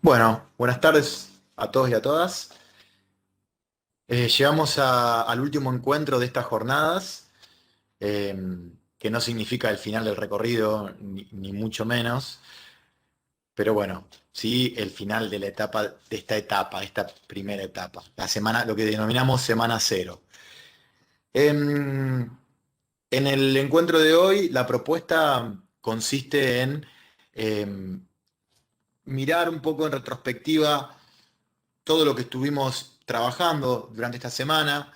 Bueno, buenas tardes a todos y a todas. Llegamos al último encuentro de estas jornadas, eh, que no significa el final del recorrido, ni mucho menos, pero bueno, sí el final de la etapa, de esta primera etapa, la semana, lo que denominamos semana cero. En el encuentro de hoy, la propuesta consiste en mirar un poco en retrospectiva todo lo que estuvimos trabajando durante esta semana,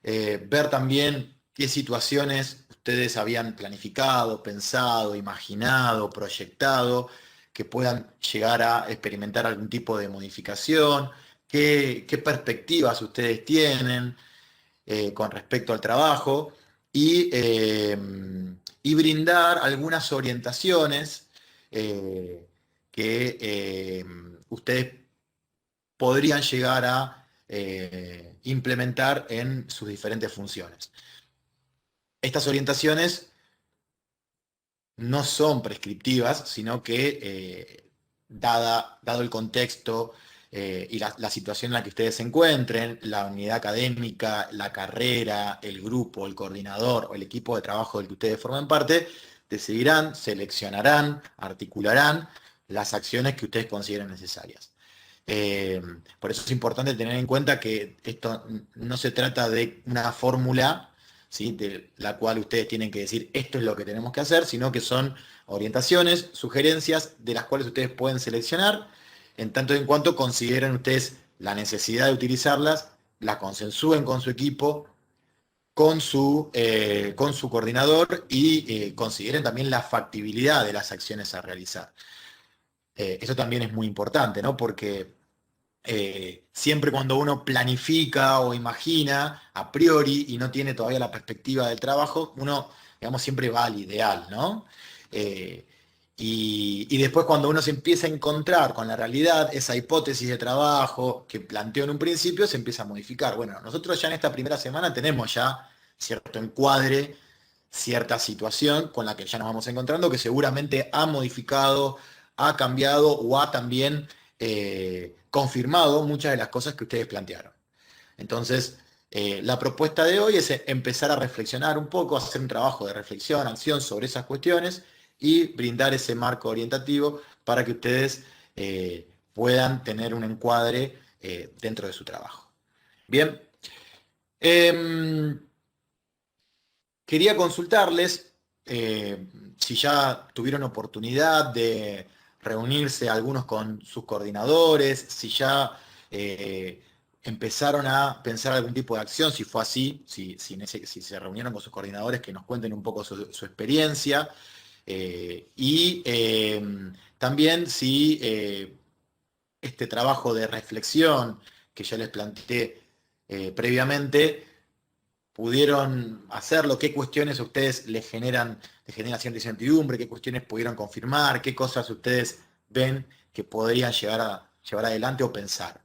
ver también qué situaciones ustedes habían planificado, pensado, imaginado, proyectado, que puedan llegar a experimentar algún tipo de modificación, qué perspectivas ustedes tienen con respecto al trabajo y brindar algunas orientaciones que ustedes podrían llegar a implementar en sus diferentes funciones. Estas orientaciones no son prescriptivas, sino que, dado el contexto y la situación en la que ustedes se encuentren, la unidad académica, la carrera, el grupo, el coordinador o el equipo de trabajo del que ustedes forman parte, decidirán, seleccionarán, articularán las acciones que ustedes consideren necesarias. Eh, por eso es importante tener en cuenta que esto no se trata de una fórmula, ¿sí?, de la cual ustedes tienen que decir esto es lo que tenemos que hacer, sino que son orientaciones, sugerencias de las cuales ustedes pueden seleccionar, en tanto y en cuanto consideren ustedes la necesidad de utilizarlas, la consensúen con su equipo, con su coordinador y consideren también la factibilidad de las acciones a realizar. Esto también es muy importante, ¿no? Porque siempre cuando uno planifica o imagina a priori y no tiene todavía la perspectiva del trabajo, uno, digamos, siempre va al ideal, ¿no? Eh, y después cuando uno se empieza a encontrar con la realidad, esa hipótesis de trabajo que planteó en un principio se empieza a modificar. Bueno, nosotros ya en esta primera semana tenemos ya cierto encuadre, cierta situación con la que ya nos vamos encontrando, que seguramente ha modificado, ha cambiado o ha también confirmado muchas de las cosas que ustedes plantearon. Entonces, la propuesta de hoy es empezar a reflexionar un poco, hacer un trabajo de reflexión, acción sobre esas cuestiones y brindar ese marco orientativo para que ustedes puedan tener un encuadre dentro de su trabajo. Bien, eh, quería consultarles si ya tuvieron oportunidad de reunirse algunos con sus coordinadores, si ya eh, empezaron a pensar algún tipo de acción, si fue así, si se reunieron con sus coordinadores, que nos cuenten un poco su experiencia. Y también si este trabajo de reflexión que ya les planteé previamente, pudieron hacerlo, qué cuestiones a ustedes les generan cierta incertidumbre, qué cuestiones pudieron confirmar, qué cosas ustedes ven que podrían llegar a llevar adelante o pensar.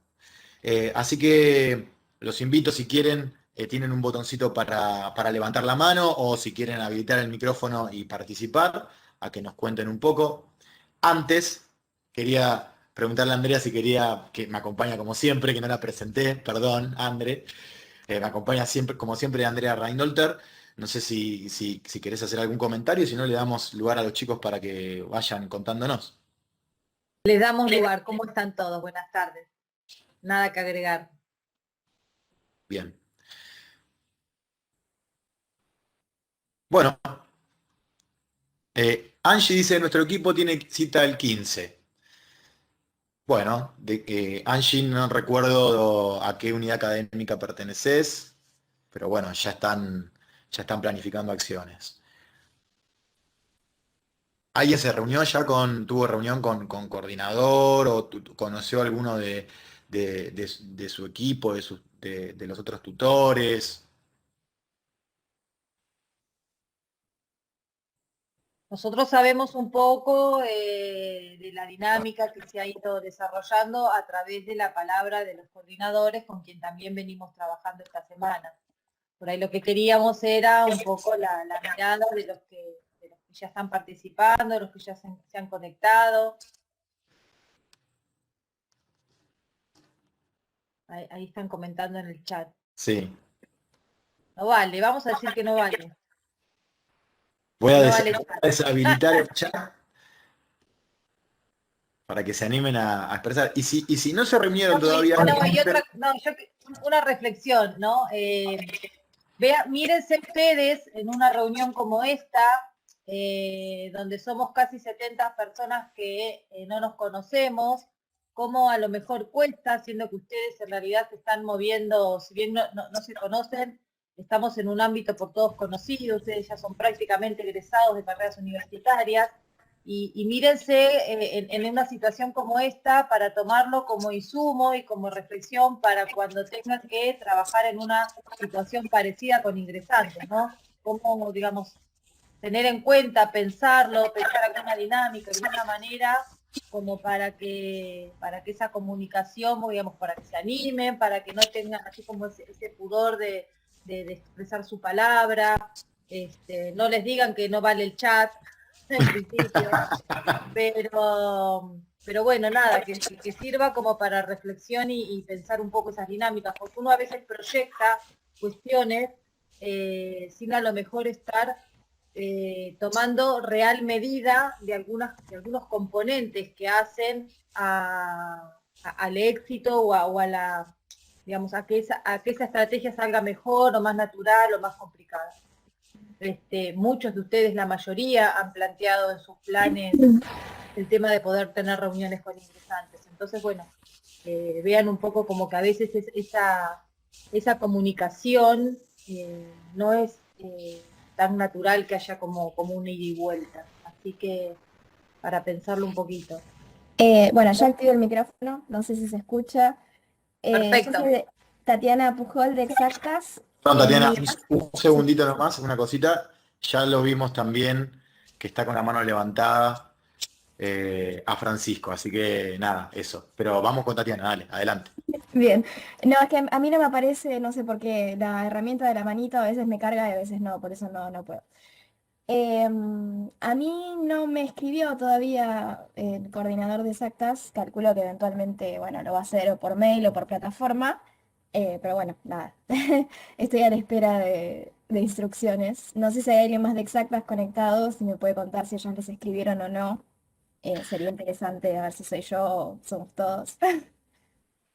Así que los invito, si quieren, tienen un botoncito para levantar la mano o si quieren habilitar el micrófono y participar, a que nos cuenten un poco. Antes, quería preguntarle a Andrea si quería, que me acompaña como siempre, que no la presenté, perdón, Andre. Me acompaña siempre, como siempre, Andrea Reinolter. No sé si querés hacer algún comentario, si no le damos lugar a los chicos para que vayan contándonos. Les damos lugar. ¿Cómo están todos? Buenas tardes. Nada que agregar. Bien. Bueno, Angie dice, nuestro equipo tiene cita el 15. Bueno, Angie, no recuerdo a qué unidad académica perteneces, pero bueno, ya están planificando acciones. ¿Alguien se reunió ya tuvo reunión con coordinador o conoció a alguno de su equipo, de los otros tutores? Nosotros sabemos un poco de la dinámica que se ha ido desarrollando a través de la palabra de los coordinadores con quien también venimos trabajando esta semana. Por ahí lo que queríamos era un poco la mirada de los que ya están participando, de los que ya se han conectado. Ahí están comentando en el chat. Sí. No vale, vamos a decir que no vale. Voy a No vale. deshabilitar el chat para que se animen a expresar. Y si no se reunieron todavía, Una reflexión, ¿no? Mírense ustedes en una reunión como esta, donde somos casi 70 personas que no nos conocemos, cómo a lo mejor cuesta, siendo que ustedes en realidad se están moviendo, si bien no se conocen, estamos en un ámbito por todos conocido, ustedes ya son prácticamente egresados de carreras universitarias, y mírense en una situación como esta para tomarlo como insumo y como reflexión para cuando tengan que trabajar en una situación parecida con ingresantes, ¿no? Cómo, digamos, tener en cuenta, pensar alguna dinámica, alguna manera, como para que esa comunicación, digamos, para que se animen, para que no tengan así como ese pudor de expresar su palabra, no les digan que no vale el chat, en principio, pero bueno, nada, que sirva como para reflexión y pensar un poco esas dinámicas, porque uno a veces proyecta cuestiones sin a lo mejor estar tomando real medida de algunos componentes que hacen al éxito o a la, digamos, a que esa estrategia salga mejor o más natural o más complicada. Muchos de ustedes, la mayoría, han planteado en sus planes el tema de poder tener reuniones con ingresantes. Entonces, bueno, vean un poco como que a veces esa comunicación no es tan natural que haya como un ida y vuelta. Así que para pensarlo un poquito. Bueno, ya activo el micrófono, no sé si se escucha. Perfecto. Yo soy Tatiana Pujol de Exactas. Perdón, Tatiana, un segundito nomás, una cosita. Ya lo vimos también que está con la mano levantada a Francisco, así que nada, eso. Pero vamos con Tatiana, dale, adelante. Bien, no, es que a mí no me aparece, no sé por qué, la herramienta de la manito a veces me carga y a veces no, por eso no puedo. A mí no me escribió todavía el coordinador de Exactas, calculo que eventualmente, bueno, lo va a hacer o por mail o por plataforma, pero bueno, nada, estoy a la espera de instrucciones. No sé si hay alguien más de Exactas conectado, si me puede contar si ellos les escribieron o no. Sería interesante a ver si soy yo o somos todos.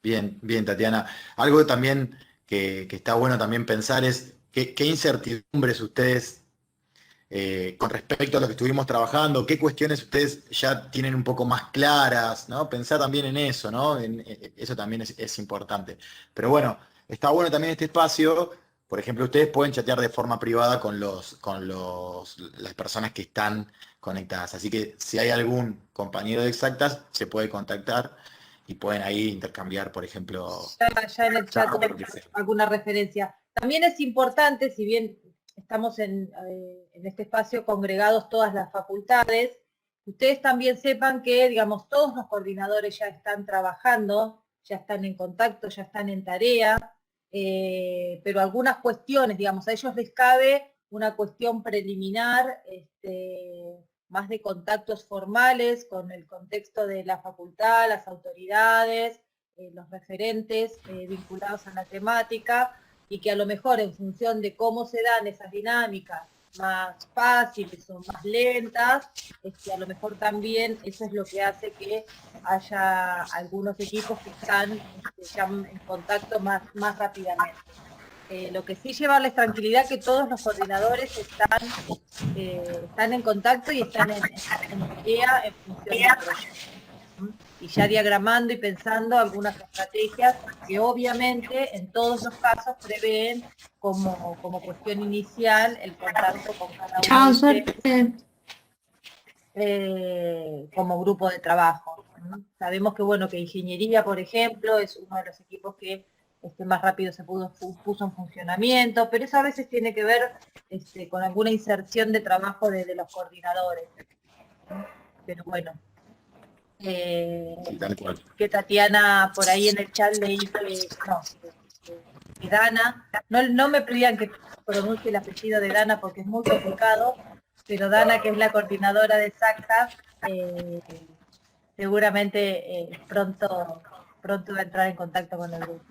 Bien, bien, Tatiana. Algo también que está bueno también pensar es qué incertidumbres ustedes con respecto a lo que estuvimos trabajando, qué cuestiones ustedes ya tienen un poco más claras, ¿no? Pensar también en eso, ¿no? Eso también es importante. Pero bueno, está bueno también este espacio. Por ejemplo, ustedes pueden chatear de forma privada las personas que están conectadas. Así que si hay algún compañero de Exactas, se puede contactar y pueden ahí intercambiar, por ejemplo. Ya en el chat alguna referencia. También es importante, si bien estamos en este espacio congregados todas las facultades, ustedes también sepan que, digamos, todos los coordinadores ya están trabajando, ya están en contacto, ya están en tarea, pero algunas cuestiones, digamos, a ellos les cabe una cuestión preliminar, más de contactos formales con el contexto de la facultad, las autoridades, los referentes vinculados a la temática, y que a lo mejor en función de cómo se dan esas dinámicas más fáciles o más lentas, a lo mejor también eso es lo que hace que haya algunos equipos que están ya en contacto más rápidamente. Lo que sí llevarles tranquilidad que todos los coordinadores están en contacto y están en tarea en función del proyecto. Y ya diagramando y pensando algunas estrategias que obviamente en todos los casos prevén como cuestión inicial el contacto con cada uno de ustedes como grupo de trabajo. Sabemos que bueno, que ingeniería, por ejemplo, es uno de los equipos que más rápido se puso en funcionamiento, pero eso a veces tiene que ver con alguna inserción de trabajo de los coordinadores. Pero bueno, que Tatiana por ahí en el chat leí que Dana, no me pidan que pronuncie el apellido de Dana porque es muy complicado, pero Dana, que es la coordinadora de Exactas, seguramente pronto va a entrar en contacto con el grupo.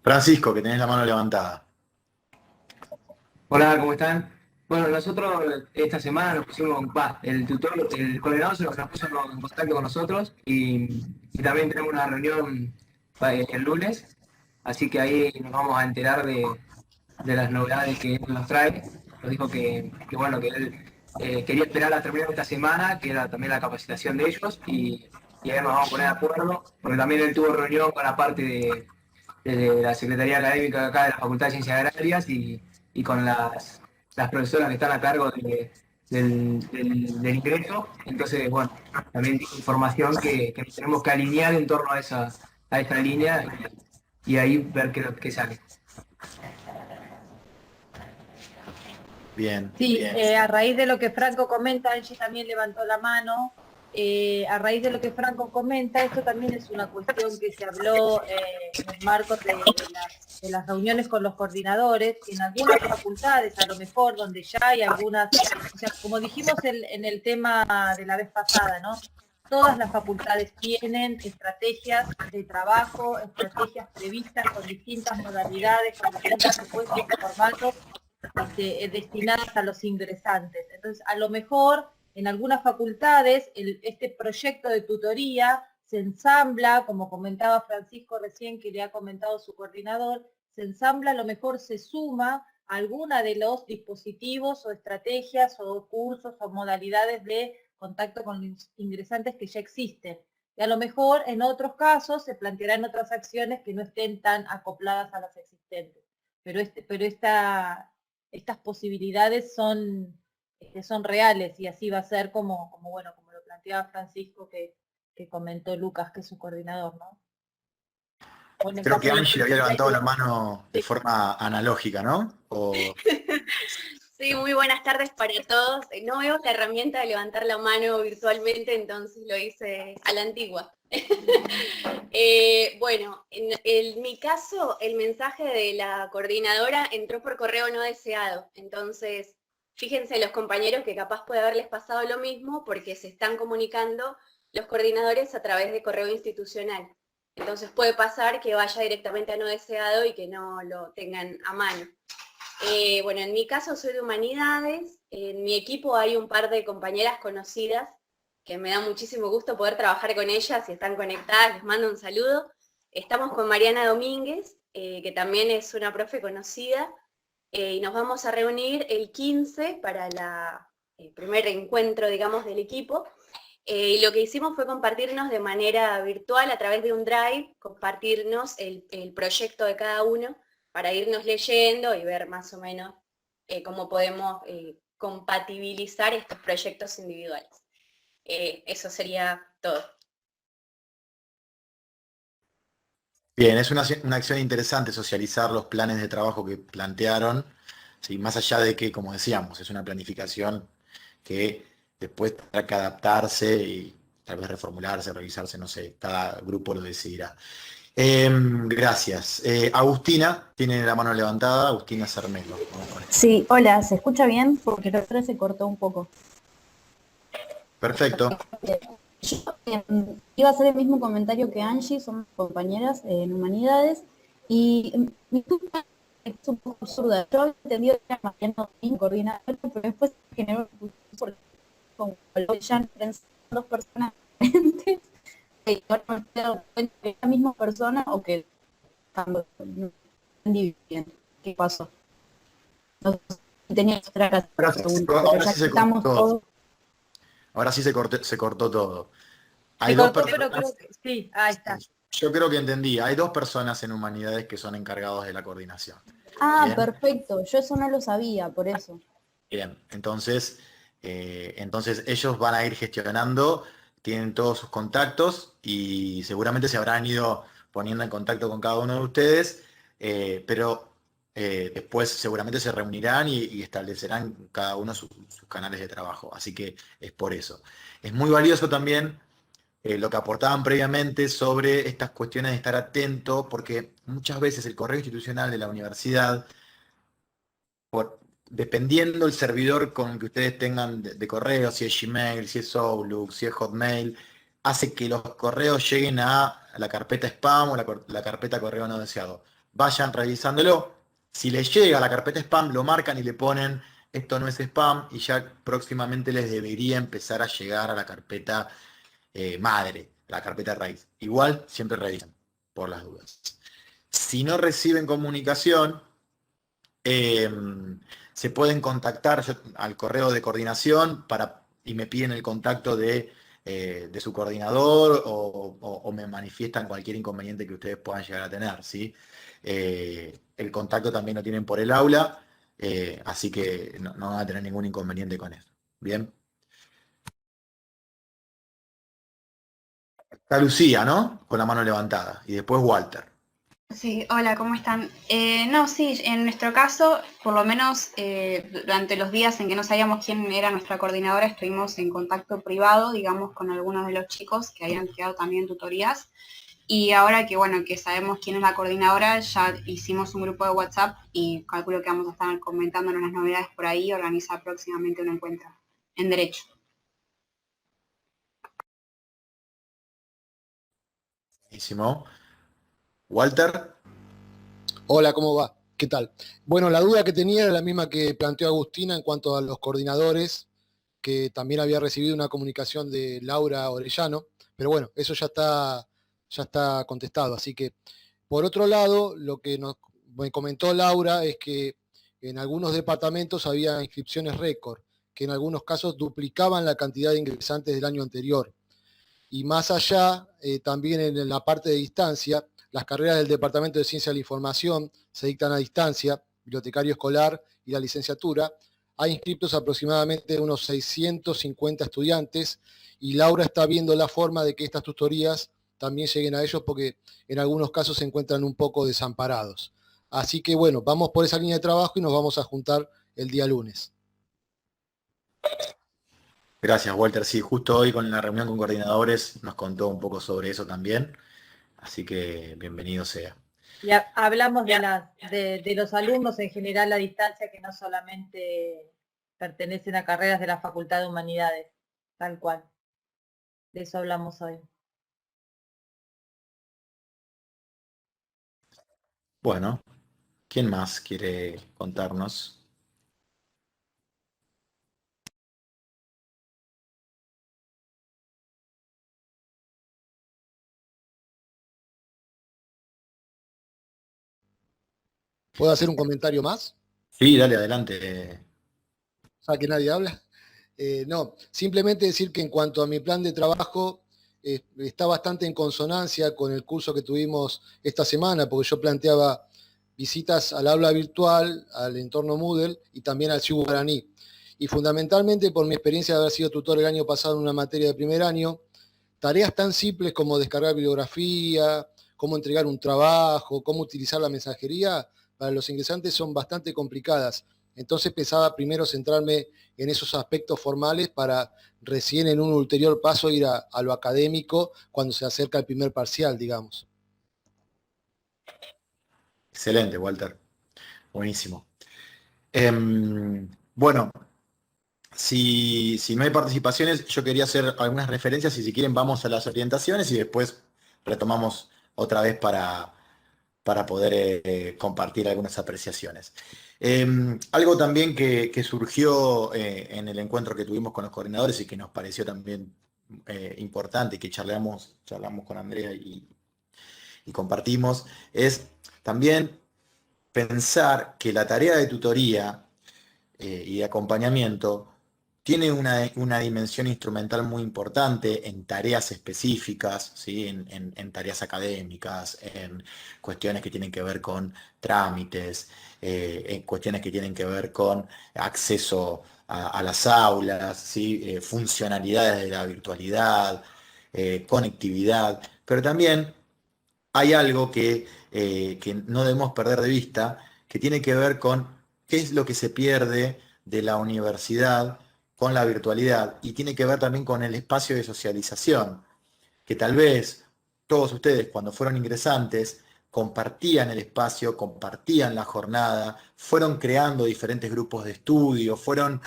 Francisco, que tenés la mano levantada. Hola, ¿cómo están? Bueno, nosotros esta semana nos pusimos, el tutor, el coordinador se nos puso en contacto con nosotros y también tenemos una reunión el lunes, así que ahí nos vamos a enterar de las novedades que él nos trae. Nos dijo que bueno, que él quería esperar a terminar esta semana, que era también la capacitación de ellos, y ahí nos vamos a poner de acuerdo, porque también él tuvo reunión con la parte de la Secretaría Académica de acá de la Facultad de Ciencias Agrarias y con las profesoras que están a cargo del ingreso. Entonces, bueno, también tiene información que tenemos que alinear en torno a esa línea y ahí ver qué sale. Bien, Sí, bien. a raíz de lo que Franco comenta, Angie también levantó la mano. A raíz de lo que Franco comenta, esto también es una cuestión que se habló en el marco de las reuniones con los coordinadores, que en algunas facultades, a lo mejor, donde ya hay algunas, o sea, como dijimos en el tema de la vez pasada, ¿no? Todas las facultades tienen estrategias de trabajo, estrategias previstas con distintas modalidades, con distintos supuestos y formatos destinadas a los ingresantes. Entonces, a lo mejor en algunas facultades este proyecto de tutoría se ensambla, como comentaba Francisco recién, que le ha comentado su coordinador, se ensambla, a lo mejor se suma a alguna de los dispositivos o estrategias o cursos o modalidades de contacto con los ingresantes que ya existen. Y a lo mejor en otros casos se plantearán otras acciones que no estén tan acopladas a las existentes. Pero estas posibilidades son reales y así va a ser bueno, como lo planteaba Francisco que comentó Lucas, que es su coordinador, ¿no? Bueno, Creo que Angie le había levantado la sí, mano de forma analógica, ¿no? Sí, muy buenas tardes para todos. No veo la herramienta de levantar la mano virtualmente, entonces lo hice a la antigua. Bueno, en mi caso, el mensaje de la coordinadora entró por correo no deseado. Entonces, fíjense los compañeros que capaz puede haberles pasado lo mismo porque se están comunicando los coordinadores a través de correo institucional. Entonces puede pasar que vaya directamente a no deseado y que no lo tengan a mano. Bueno, en mi caso soy de humanidades, en mi equipo hay un par de compañeras conocidas que me da muchísimo gusto poder trabajar con ellas, si están conectadas, les mando un saludo. Estamos con Mariana Domínguez, que también es una profe conocida, y nos vamos a reunir el 15 para el primer encuentro, digamos, del equipo. Y lo que hicimos fue compartirnos de manera virtual a través de un Drive, compartirnos el proyecto de cada uno, para irnos leyendo y ver más o menos cómo podemos compatibilizar estos proyectos individuales. Eso sería todo. Bien, es una acción interesante socializar los planes de trabajo que plantearon, ¿sí? Más allá de que, como decíamos, es una planificación que después tendrá que adaptarse y tal vez reformularse, revisarse, no sé, cada grupo lo decidirá. Gracias. Agustina tiene la mano levantada, Agustina Cermelo. Vamos con esto. Sí, hola, ¿se escucha bien? Porque la otra se cortó un poco. Perfecto. Yo iba a hacer el mismo comentario que Angie, somos compañeras en humanidades, y mi duda es un poco absurda. Yo había entendido que era Mariano Domínguez, coordinador, pero después generó porque como lo ya pensaban dos personas diferentes, y ahora me estoy dando cuenta que es la misma persona o que no entendí bien qué pasó. No sé si tenía que esperar a la Ahora pregunta, pero ahora ya sí que se estamos cortó. todos. Ahora sí se cortó todo. se Hay dos cortó, pero personas. creo que sí, ahí está. Yo creo que entendí. Hay dos personas en humanidades que son encargados de la coordinación. Ah, Bien. perfecto. Yo eso no lo sabía, por eso. Bien, entonces ellos van a ir gestionando, tienen todos sus contactos y seguramente se habrán ido poniendo en contacto con cada uno de ustedes, pero después seguramente se reunirán y establecerán cada uno sus canales de trabajo. Así que es por eso. Es muy valioso también lo que aportaban previamente sobre estas cuestiones de estar atento, porque muchas veces el correo institucional de la universidad dependiendo el servidor con el que ustedes tengan de correo, si es Gmail, si es Outlook, si es Hotmail, hace que los correos lleguen a la carpeta spam o la carpeta correo no deseado. vayan revisándolo. Si les llega a la carpeta spam, lo marcan y le ponen esto no es spam, y ya próximamente les debería empezar a llegar a la carpeta madre, la carpeta raíz. Igual, siempre revisan, por las dudas. Si no reciben comunicación, se pueden contactar al correo de coordinación y me piden el contacto de su coordinador o me manifiestan cualquier inconveniente que ustedes puedan llegar a tener, ¿sí? El contacto también lo tienen por el aula, así que no van a tener ningún inconveniente con eso. Bien. Está Lucía, ¿no? Con la mano levantada. Y después Walter. Sí, hola, ¿cómo están? No, sí, en nuestro caso, por lo menos durante los días en que no sabíamos quién era nuestra coordinadora, estuvimos en contacto privado, digamos, con algunos de los chicos que habían quedado también tutorías. Y ahora que, bueno, que sabemos quién es la coordinadora, ya hicimos un grupo de WhatsApp y calculo que vamos a estar comentándonos las novedades por ahí, organizar próximamente un encuentro en Derecho. Buenísimo. Walter. Hola, ¿cómo va? ¿Qué tal? Bueno, la duda que tenía era la misma que planteó Agustina en cuanto a los coordinadores, que también había recibido una comunicación de Laura Orellano, pero bueno, eso ya está contestado. Así que, por otro lado, lo que me comentó Laura es que en algunos departamentos había inscripciones récord, que en algunos casos duplicaban la cantidad de ingresantes del año anterior. Y más allá, también en la parte de distancia, las carreras del Departamento de Ciencia de la Información se dictan a distancia, bibliotecario escolar y la licenciatura. Hay inscriptos aproximadamente unos 650 estudiantes y Laura está viendo la forma de que estas tutorías también lleguen a ellos porque en algunos casos se encuentran un poco desamparados. Así que bueno, vamos por esa línea de trabajo y nos vamos a juntar el día lunes. Gracias, Walter. Sí, justo hoy con la reunión con coordinadores nos contó un poco sobre eso también, así que bienvenido sea. Y hablamos de los alumnos en general a distancia que no solamente pertenecen a carreras de la Facultad de Humanidades, tal cual. De eso hablamos hoy. Bueno, ¿quién más quiere contarnos? ¿Puedo hacer un comentario más? Sí, dale, adelante. ¿Sabe que nadie habla? No, simplemente decir que en cuanto a mi plan de trabajo, está bastante en consonancia con el curso que tuvimos esta semana, porque yo planteaba visitas al aula virtual, al entorno Moodle y también al CIU Guaraní. Y fundamentalmente por mi experiencia de haber sido tutor el año pasado en una materia de primer año, tareas tan simples como descargar bibliografía, cómo entregar un trabajo, cómo utilizar la mensajería, para los ingresantes son bastante complicadas. Entonces pensaba primero centrarme en esos aspectos formales para recién en un ulterior paso ir a lo académico cuando se acerca el primer parcial, digamos. Excelente, Walter. Buenísimo. Bueno, si no hay participaciones, yo quería hacer algunas referencias y si quieren vamos a las orientaciones y después retomamos otra vez para poder compartir algunas apreciaciones. Algo también que surgió en el encuentro que tuvimos con los coordinadores y que nos pareció también importante y que charlamos con Andrea y compartimos, es también pensar que la tarea de tutoría y de acompañamiento tiene una dimensión instrumental muy importante en tareas específicas, ¿sí? En tareas académicas, en cuestiones que tienen que ver con trámites, en cuestiones que tienen que ver con acceso a las aulas, ¿sí? Funcionalidades de la virtualidad, conectividad, pero también hay algo que no debemos perder de vista, que tiene que ver con qué es lo que se pierde de la universidad con la virtualidad y tiene que ver también con el espacio de socialización, que tal vez todos ustedes cuando fueron ingresantes compartían el espacio, compartían la jornada, fueron creando diferentes grupos de estudio, fueron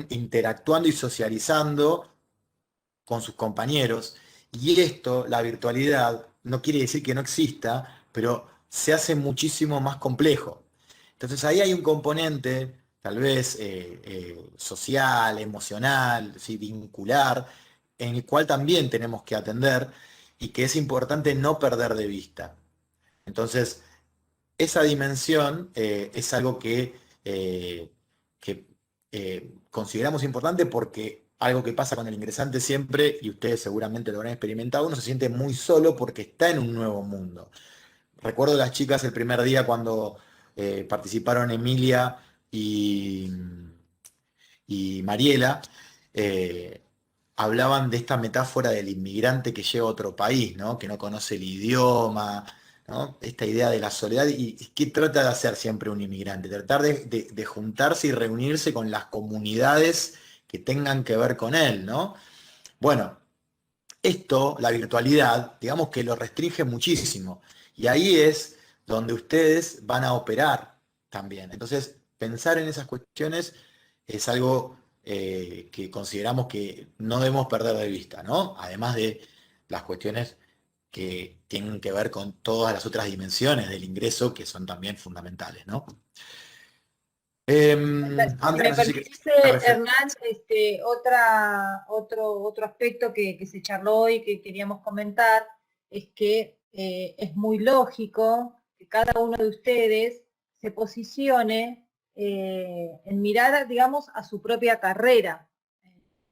interactuando y socializando con sus compañeros. Y esto, la virtualidad, no quiere decir que no exista, pero se hace muchísimo más complejo. Entonces ahí hay un componente, tal vez social, emocional, ¿sí? Vincular, en el cual también tenemos que atender y que es importante no perder de vista. Entonces, esa dimensión es algo que consideramos importante porque algo que pasa con el ingresante siempre, y ustedes seguramente lo habrán experimentado, uno se siente muy solo porque está en un nuevo mundo. Recuerdo las chicas el primer día cuando participaron Emilia y, y Mariela, eh, hablaban de esta metáfora del inmigrante que llega a otro país, ¿no? Que no conoce el idioma, ¿no? Esta idea de la soledad. ¿Y qué trata de hacer siempre un inmigrante? Tratar de juntarse y reunirse con las comunidades que tengan que ver con él, ¿no? Bueno, esto, la virtualidad, digamos que lo restringe muchísimo. Y ahí es donde ustedes van a operar también. Entonces, pensar en esas cuestiones es algo que consideramos que no debemos perder de vista, ¿no? Además de las cuestiones que tienen que ver con todas las otras dimensiones del ingreso que son también fundamentales, ¿no? Si Andrea, me no sé si querés permitís, referir. Hernán, otro aspecto que se charló y que queríamos comentar es que es muy lógico que cada uno de ustedes se posicione en mirar, digamos, a su propia carrera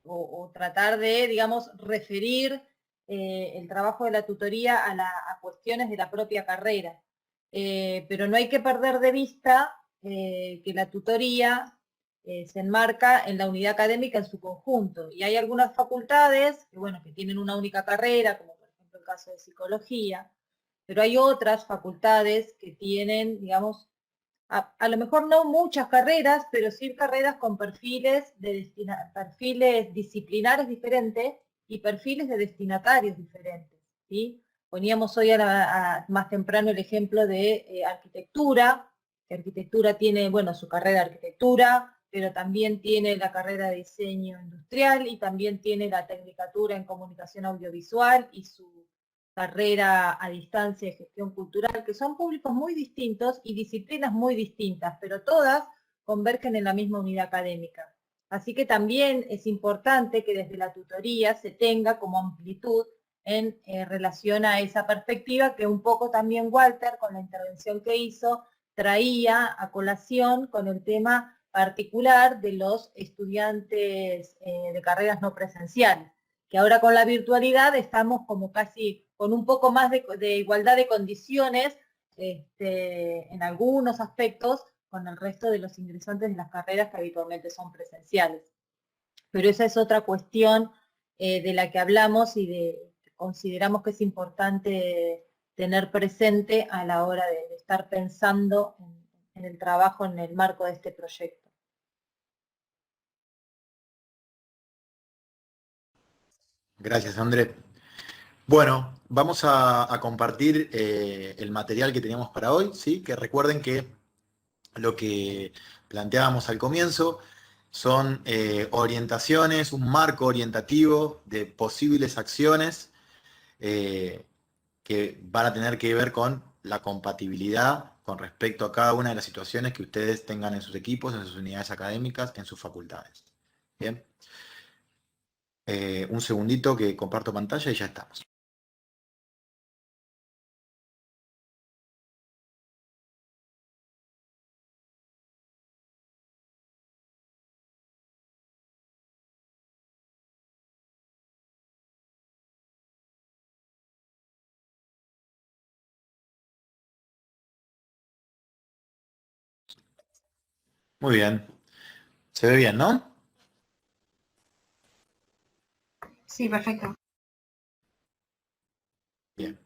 o tratar de, digamos, referir el trabajo de la tutoría a cuestiones de la propia carrera. Pero no hay que perder de vista que la tutoría se enmarca en la unidad académica en su conjunto. Y hay algunas facultades que, bueno, que tienen una única carrera, como por ejemplo el caso de psicología, pero hay otras facultades que tienen, digamos, a lo mejor no muchas carreras, pero sí carreras con perfiles disciplinares diferentes y perfiles de destinatarios diferentes, ¿sí? Poníamos hoy más temprano el ejemplo de arquitectura, que arquitectura tiene, bueno, su carrera de arquitectura, pero también tiene la carrera de diseño industrial y también tiene la tecnicatura en comunicación audiovisual y su carrera a distancia de gestión cultural, que son públicos muy distintos y disciplinas muy distintas, pero todas convergen en la misma unidad académica. Así que también es importante que desde la tutoría se tenga como amplitud en relación a esa perspectiva que un poco también Walter, con la intervención que hizo, traía a colación con el tema particular de los estudiantes de carreras no presenciales, que ahora con la virtualidad estamos como casi con un poco más de igualdad de condiciones en algunos aspectos con el resto de los ingresantes de las carreras que habitualmente son presenciales. Pero esa es otra cuestión de la que hablamos y que consideramos que es importante tener presente a la hora de estar pensando en el trabajo en el marco de este proyecto. Gracias, André. Bueno, vamos a compartir el material que teníamos para hoy, ¿sí? Que recuerden que lo que planteábamos al comienzo son orientaciones, un marco orientativo de posibles acciones que van a tener que ver con la compatibilidad con respecto a cada una de las situaciones que ustedes tengan en sus equipos, en sus unidades académicas, en sus facultades. Bien. Un segundito que comparto pantalla y ya estamos. Muy bien. Se ve bien, ¿no? Sí, perfecto. Bien.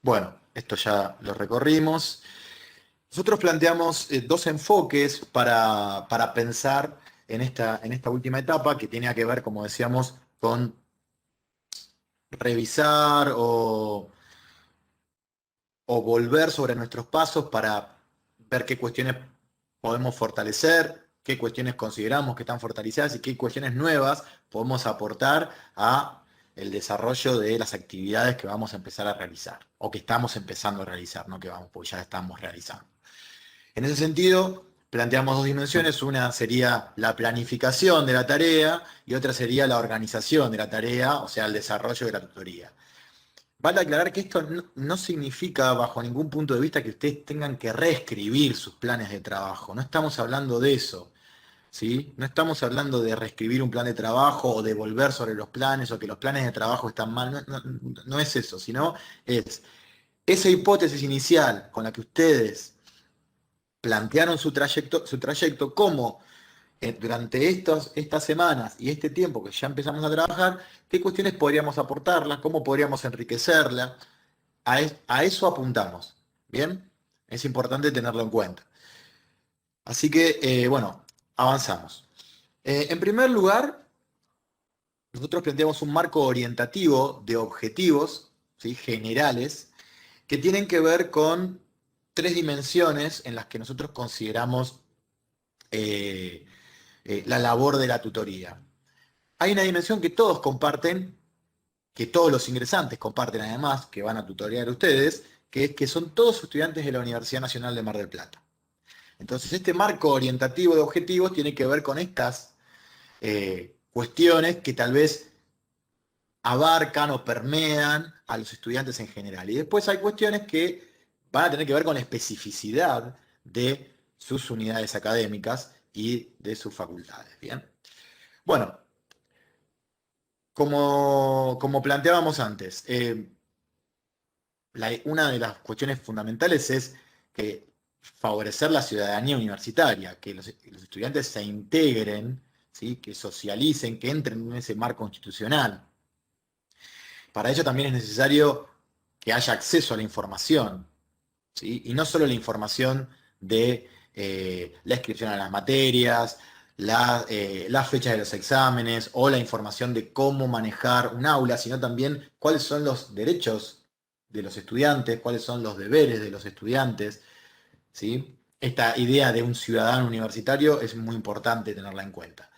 Bueno, esto ya lo recorrimos. Nosotros planteamos dos enfoques para pensar en esta última etapa que tiene que ver, como decíamos, con revisar o volver sobre nuestros pasos para ver qué cuestiones podemos fortalecer, qué cuestiones consideramos que están fortalecidas y qué cuestiones nuevas podemos aportar a el desarrollo de las actividades que vamos a empezar a realizar, o que estamos empezando a realizar, no que vamos, porque ya estamos realizando. En ese sentido, planteamos dos dimensiones, una sería la planificación de la tarea y otra sería la organización de la tarea, o sea, el desarrollo de la tutoría. Vale aclarar que esto no significa, bajo ningún punto de vista, que ustedes tengan que reescribir sus planes de trabajo. No estamos hablando de eso, ¿sí? No estamos hablando de reescribir un plan de trabajo o de volver sobre los planes o que los planes de trabajo están mal. No es eso, sino es esa hipótesis inicial con la que ustedes plantearon su trayecto, cómo durante estas semanas y este tiempo que ya empezamos a trabajar, qué cuestiones podríamos aportarla, cómo podríamos enriquecerla. A eso apuntamos, ¿bien? Es importante tenerlo en cuenta. Así que, bueno, avanzamos. En primer lugar, nosotros planteamos un marco orientativo de objetivos, ¿sí?, generales, que tienen que ver con tres dimensiones en las que nosotros consideramos la labor de la tutoría. Hay una dimensión que todos comparten, que todos los ingresantes comparten además, que van a tutorear ustedes, que es que son todos estudiantes de la Universidad Nacional de Mar del Plata. Entonces, este marco orientativo de objetivos tiene que ver con estas cuestiones que tal vez abarcan o permean a los estudiantes en general. Y después hay cuestiones que van a tener que ver con la especificidad de sus unidades académicas y de sus facultades. ¿Bien? Bueno, como planteábamos antes, una de las cuestiones fundamentales es que favorecer la ciudadanía universitaria, que los estudiantes se integren, ¿sí?, que socialicen, que entren en ese marco institucional. Para ello también es necesario que haya acceso a la información, ¿sí?, y no solo la información de la inscripción a las materias, las fechas de los exámenes o la información de cómo manejar un aula, sino también cuáles son los derechos de los estudiantes, cuáles son los deberes de los estudiantes, ¿sí? Esta idea de un ciudadano universitario es muy importante tenerla en cuenta.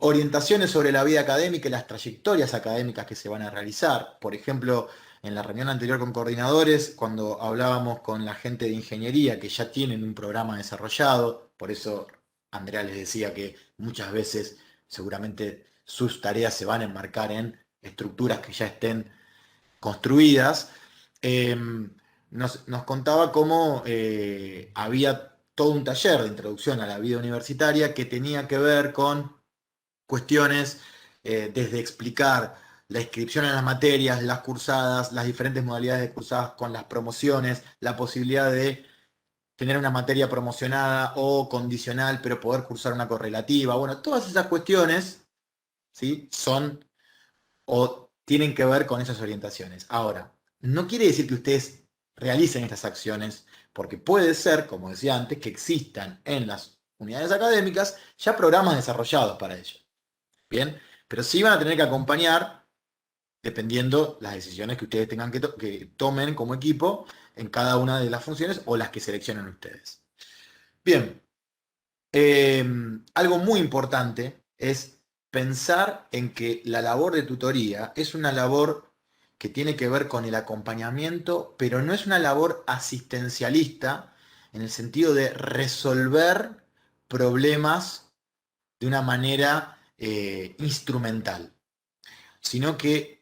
Orientaciones sobre la vida académica y las trayectorias académicas que se van a realizar. Por ejemplo, en la reunión anterior con coordinadores, cuando hablábamos con la gente de ingeniería que ya tienen un programa desarrollado, por eso Andrea les decía que muchas veces seguramente sus tareas se van a enmarcar en estructuras que ya estén construidas, nos contaba cómo había todo un taller de introducción a la vida universitaria que tenía que ver con cuestiones desde explicar la inscripción en las materias, las cursadas, las diferentes modalidades de cursadas con las promociones, la posibilidad de tener una materia promocionada o condicional, pero poder cursar una correlativa. Bueno, todas esas cuestiones, ¿sí?, son o tienen que ver con esas orientaciones. Ahora, no quiere decir que ustedes realicen estas acciones, porque puede ser, como decía antes, que existan en las unidades académicas ya programas desarrollados para ello. ¿Bien? Pero sí van a tener que acompañar, dependiendo las decisiones que ustedes tengan que tomen como equipo en cada una de las funciones o las que seleccionen ustedes. Bien, algo muy importante es pensar en que la labor de tutoría es una labor que tiene que ver con el acompañamiento, pero no es una labor asistencialista en el sentido de resolver problemas de una manera instrumental, sino que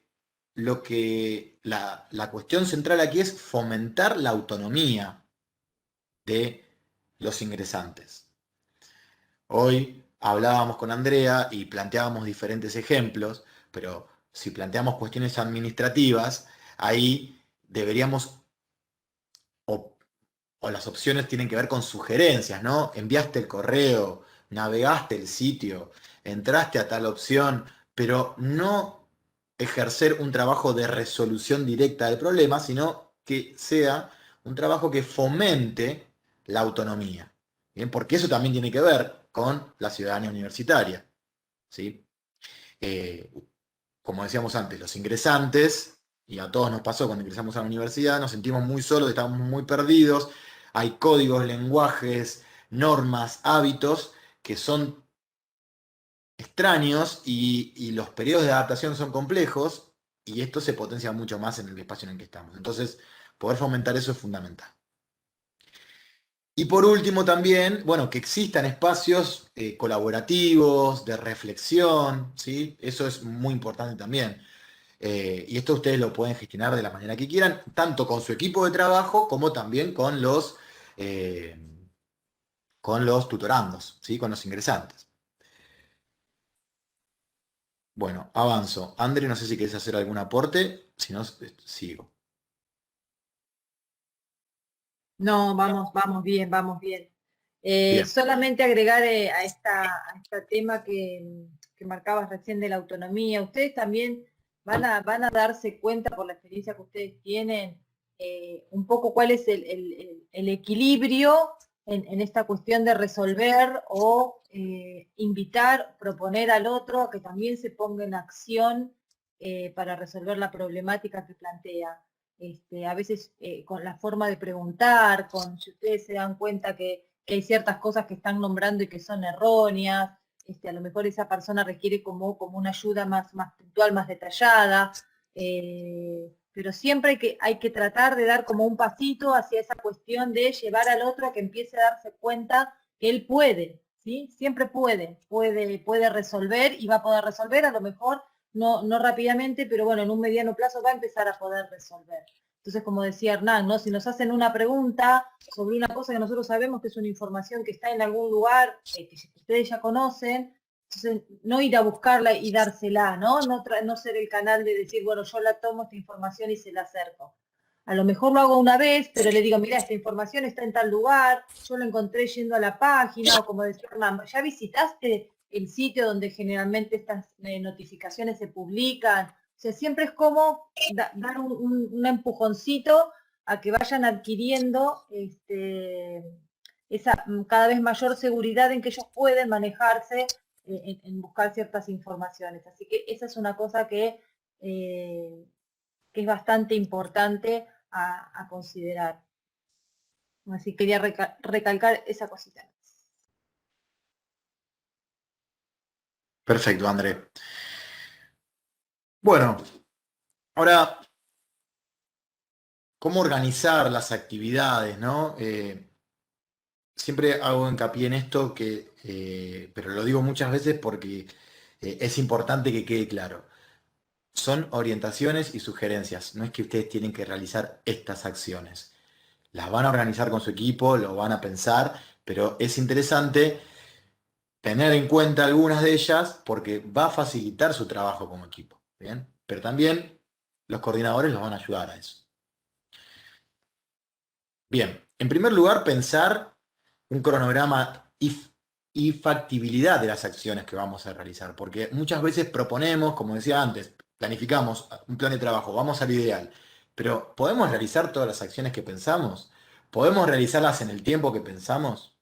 la cuestión central aquí es fomentar la autonomía de los ingresantes. Hoy hablábamos con Andrea y planteábamos diferentes ejemplos, pero si planteamos cuestiones administrativas, ahí deberíamos, o las opciones tienen que ver con sugerencias, ¿no? Enviaste el correo, navegaste el sitio, entraste a tal opción, pero no ejercer un trabajo de resolución directa del problema, sino que sea un trabajo que fomente la autonomía. ¿Bien? Porque eso también tiene que ver con la ciudadanía universitaria, ¿sí? Como decíamos antes, los ingresantes, y a todos nos pasó cuando ingresamos a la universidad, nos sentimos muy solos, estamos muy perdidos, hay códigos, lenguajes, normas, hábitos que son extraños y los periodos de adaptación son complejos y esto se potencia mucho más en el espacio en el que estamos. Entonces, poder fomentar eso es fundamental. Y por último también, bueno, que existan espacios colaborativos, de reflexión, ¿sí? Eso es muy importante también. Y esto ustedes lo pueden gestionar de la manera que quieran, tanto con su equipo de trabajo como también con los tutorandos, ¿sí? Con los ingresantes. Bueno, avanzo. André, no sé si querés hacer algún aporte, si no, sigo. No, vamos bien, vamos bien. Bien. Solamente agregar a este tema que marcabas recién de la autonomía. Ustedes también van a darse cuenta por la experiencia que ustedes tienen un poco cuál es el equilibrio en esta cuestión de resolver o invitar, proponer al otro a que también se ponga en acción para resolver la problemática que plantea. A veces con la forma de preguntar, si ustedes se dan cuenta que hay ciertas cosas que están nombrando y que son erróneas, a lo mejor esa persona requiere como una ayuda más puntual, más detallada, pero siempre hay que tratar de dar como un pasito hacia esa cuestión de llevar al otro a que empiece a darse cuenta que él puede, ¿sí? Siempre puede resolver y va a poder resolver, a lo mejor no rápidamente, pero bueno, en un mediano plazo va a empezar a poder resolver. Entonces, como decía Hernán, ¿no? Si nos hacen una pregunta sobre una cosa que nosotros sabemos que es una información que está en algún lugar, que ustedes ya conocen, entonces no ir a buscarla y dársela, ¿no? No ser el canal de decir, bueno, yo la tomo esta información y se la acerco. A lo mejor lo hago una vez, pero le digo, mira, esta información está en tal lugar, yo la encontré yendo a la página, o como decía Hernán, ¿ya visitaste el sitio donde generalmente estas notificaciones se publican? O sea, siempre es como dar un empujoncito a que vayan adquiriendo esa cada vez mayor seguridad en que ellos pueden manejarse en buscar ciertas informaciones. Así que esa es una cosa que es bastante importante a considerar. Así que quería recalcar esa cosita. Perfecto, André. Bueno, ahora, ¿cómo organizar las actividades, no? Siempre hago hincapié en esto, pero lo digo muchas veces porque es importante que quede claro. Son orientaciones y sugerencias, no es que ustedes tienen que realizar estas acciones. Las van a organizar con su equipo, lo van a pensar, pero es interesante tener en cuenta algunas de ellas porque va a facilitar su trabajo como equipo, ¿bien? Pero también los coordinadores los van a ayudar a eso. Bien, en primer lugar, pensar un cronograma y factibilidad de las acciones que vamos a realizar, porque muchas veces proponemos, como decía antes, planificamos un plan de trabajo, vamos al ideal, pero ¿podemos realizar todas las acciones que pensamos? ¿Podemos realizarlas en el tiempo que pensamos?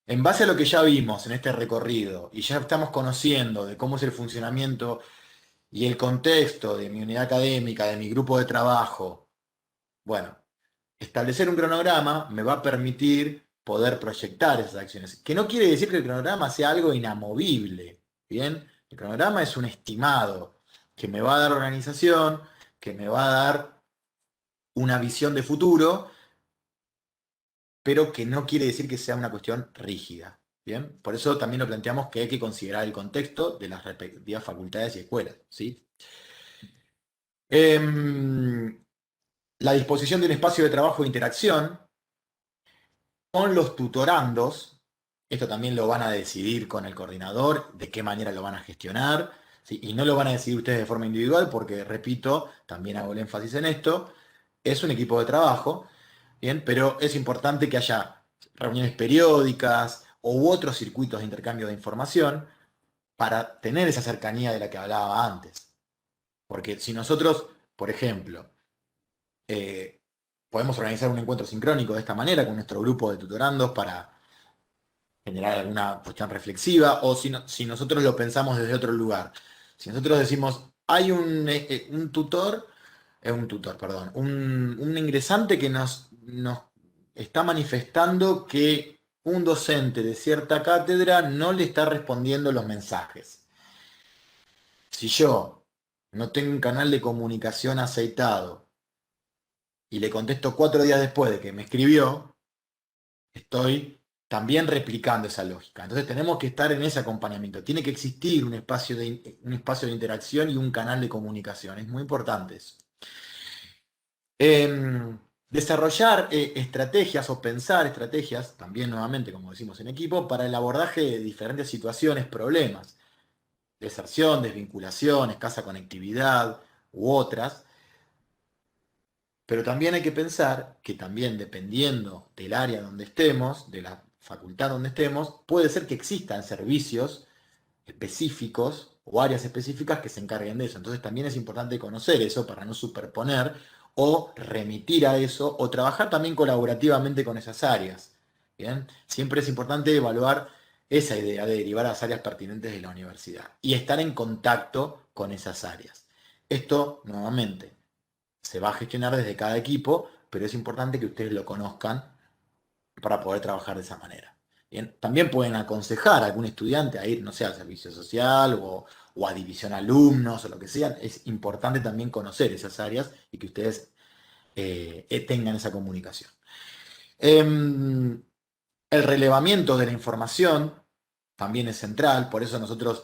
En base a lo que ya vimos en este recorrido y ya estamos conociendo de cómo es el funcionamiento y el contexto de mi unidad académica, de mi grupo de trabajo, bueno, establecer un cronograma me va a permitir poder proyectar esas acciones. Que no quiere decir que el cronograma sea algo inamovible, ¿bien? El cronograma es un estimado que me va a dar organización, que me va a dar una visión de futuro, pero que no quiere decir que sea una cuestión rígida, ¿bien? Por eso también lo planteamos que hay que considerar el contexto de las respectivas facultades y escuelas, ¿sí? La disposición de un espacio de trabajo e interacción con los tutorandos, esto también lo van a decidir con el coordinador, de qué manera lo van a gestionar, ¿sí? Y no lo van a decidir ustedes de forma individual, porque, repito, también hago el énfasis en esto, es un equipo de trabajo, ¿bien? Pero es importante que haya reuniones periódicas u otros circuitos de intercambio de información para tener esa cercanía de la que hablaba antes. Porque si nosotros, por ejemplo, podemos organizar un encuentro sincrónico de esta manera con nuestro grupo de tutorandos para generar alguna cuestión reflexiva, o si nosotros lo pensamos desde otro lugar. Si nosotros decimos, hay un ingresante que nos está manifestando que un docente de cierta cátedra no le está respondiendo los mensajes. Si yo no tengo un canal de comunicación aceitado y le contesto 4 días después de que me escribió, estoy también replicando esa lógica. Entonces tenemos que estar en ese acompañamiento. Tiene que existir un espacio de interacción y un canal de comunicación. Es muy importante eso. Desarrollar estrategias o pensar estrategias, también nuevamente, como decimos en equipo, para el abordaje de diferentes situaciones, problemas, deserción, desvinculación, escasa conectividad u otras. Pero también hay que pensar que también dependiendo del área donde estemos, de la facultad donde estemos, puede ser que existan servicios específicos o áreas específicas que se encarguen de eso. Entonces también es importante conocer eso para no superponer o remitir a eso o trabajar también colaborativamente con esas áreas. ¿Bien? Siempre es importante evaluar esa idea de derivar a las áreas pertinentes de la universidad y estar en contacto con esas áreas. Esto, nuevamente, se va a gestionar desde cada equipo, pero es importante que ustedes lo conozcan para poder trabajar de esa manera. Bien, también pueden aconsejar a algún estudiante a ir, no sé, al servicio social o a división alumnos o lo que sea. Es importante también conocer esas áreas y que ustedes tengan esa comunicación. El relevamiento de la información también es central, por eso nosotros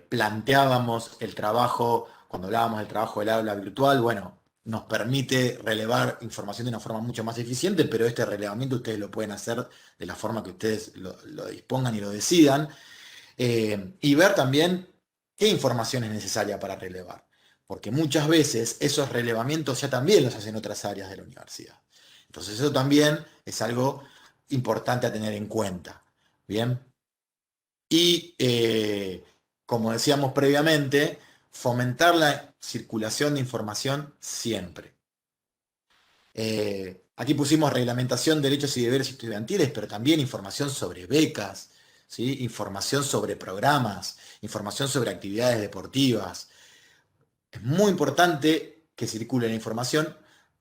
planteábamos el trabajo, cuando hablábamos del trabajo del aula virtual, bueno, nos permite relevar información de una forma mucho más eficiente, pero este relevamiento ustedes lo pueden hacer de la forma que ustedes lo dispongan y lo decidan, y ver también qué información es necesaria para relevar, porque muchas veces esos relevamientos ya también los hacen otras áreas de la universidad. Entonces eso también es algo importante a tener en cuenta. ¿Bien? Y como decíamos previamente, fomentar la circulación de información siempre. Aquí pusimos reglamentación, derechos y deberes estudiantiles, pero también información sobre becas, ¿sí? Información sobre programas, información sobre actividades deportivas. Es muy importante que circule la información.